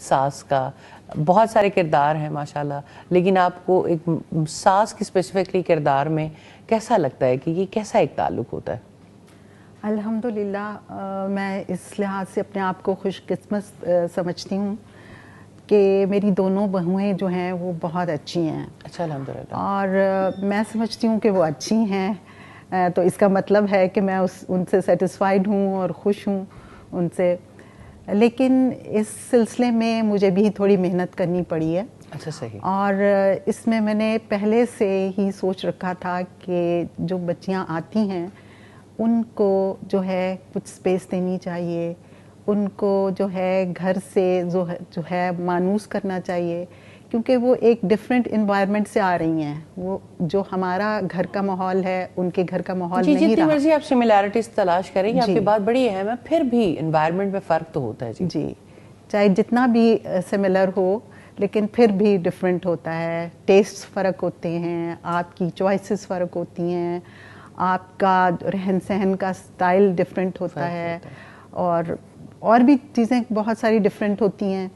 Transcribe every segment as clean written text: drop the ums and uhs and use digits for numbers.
ساس کا. بہت سارے کردار ہیں ماشاءاللہ, لیکن آپ کو ایک ساس کی اسپیسیفکلی کردار میں کیسا لگتا ہے کہ یہ کیسا ایک تعلق ہوتا ہے؟ الحمدللہ میں اس لحاظ سے اپنے آپ کو خوش قسمت سمجھتی ہوں کہ میری دونوں بہویں جو ہیں وہ بہت اچھی ہیں. اچھا, الحمدللہ. اور میں سمجھتی ہوں کہ وہ اچھی ہیں, تو اس کا مطلب ہے کہ میں ان سے سیٹسفائیڈ ہوں اور خوش ہوں ان سے. لیکن اس سلسلے میں مجھے بھی تھوڑی محنت کرنی پڑی ہے. اچھا, صحیح. اور اس میں نے پہلے سے ہی سوچ رکھا تھا کہ جو بچیاں آتی ہیں ان کو جو ہے کچھ اسپیس دینی چاہیے, ان کو جو ہے گھر سے جو ہے مانوس کرنا چاہیے, کیونکہ وہ ایک ڈفرینٹ انوائرمنٹ سے آ رہی ہیں. وہ جو ہمارا گھر کا ماحول ہے ان کے گھر کا ماحول نہیں رہا. جتنی مرضی آپ سملیرٹیز تلاش کریں, آپ کی بات بڑی اہم ہے, پھر بھی انوائرمنٹ میں فرق تو ہوتا ہے. جی, چاہے جتنا بھی سملر ہو لیکن پھر بھی ڈفرینٹ ہوتا ہے. ٹیسٹ فرق ہوتے ہیں, آپ کی چوائسیز فرق ہوتی ہیں, آپ کا رہن سہن کا سٹائل ڈفرینٹ ہوتا ہے, اور بھی چیزیں بہت ساری ڈفرینٹ ہوتی ہیں.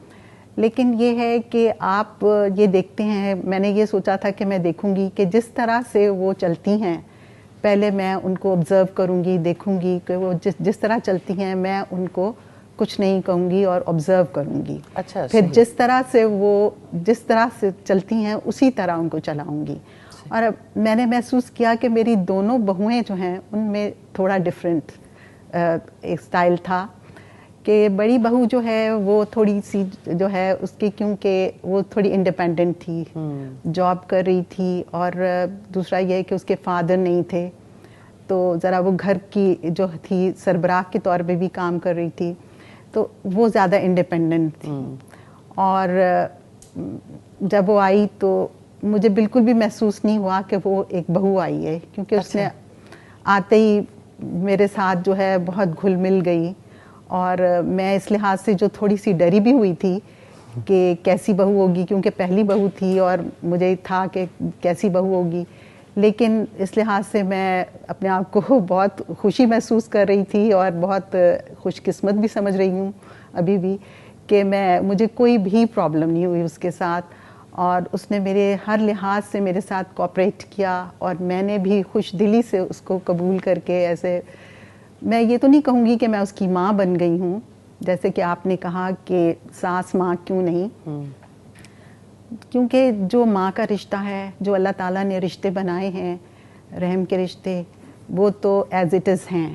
لیکن یہ ہے کہ آپ یہ دیکھتے ہیں, میں نے یہ سوچا تھا کہ میں دیکھوں گی کہ جس طرح سے وہ چلتی ہیں, پہلے میں ان کو آبزرو کروں گی, دیکھوں گی کہ وہ جس طرح چلتی ہیں میں ان کو کچھ نہیں کہوں گی اور آبزرو کروں گی. اچھا, پھر جس طرح سے چلتی ہیں اسی طرح ان کو چلاؤں گی. اور میں نے محسوس کیا کہ میری دونوں بہویں جو ہیں ان میں تھوڑا ڈفرینٹ ایک سٹائل تھا. کہ بڑی بہو جو ہے وہ تھوڑی سی جو ہے اس کی, کیونکہ وہ تھوڑی انڈیپینڈنٹ تھی, جاب کر رہی تھی, اور دوسرا یہ کہ اس کے فادر نہیں تھے, تو ذرا وہ گھر کی جو تھی سربراہ کے طور پہ بھی کام کر رہی تھی, تو وہ زیادہ انڈیپینڈنٹ تھی. اور جب وہ آئی تو مجھے بالکل بھی محسوس نہیں ہوا کہ وہ ایک بہو آئی ہے, کیونکہ اس نے آتے ہی میرے ساتھ جو ہے بہت گھل مل گئی. اور میں اس لحاظ سے جو تھوڑی سی ڈری بھی ہوئی تھی کہ کیسی بہو ہوگی, کیونکہ پہلی بہو تھی اور مجھے تھا کہ کیسی بہو ہوگی, لیکن اس لحاظ سے میں اپنے آپ کو بہت خوشی محسوس کر رہی تھی اور بہت خوش قسمت بھی سمجھ رہی ہوں ابھی بھی کہ مجھے کوئی بھی پرابلم نہیں ہوئی اس کے ساتھ. اور اس نے میرے ہر لحاظ سے میرے ساتھ کوآپریٹ کیا, اور میں نے بھی خوش دلی سے اس کو قبول کر کے, ایسے میں یہ تو نہیں کہوں گی کہ میں اس کی ماں بن گئی ہوں, جیسے کہ آپ نے کہا کہ ساس ماں کیوں نہیں, کیونکہ جو ماں کا رشتہ ہے, جو اللہ تعالیٰ نے رشتے بنائے ہیں رحم کے رشتے, وہ تو ایز اٹ از ہیں.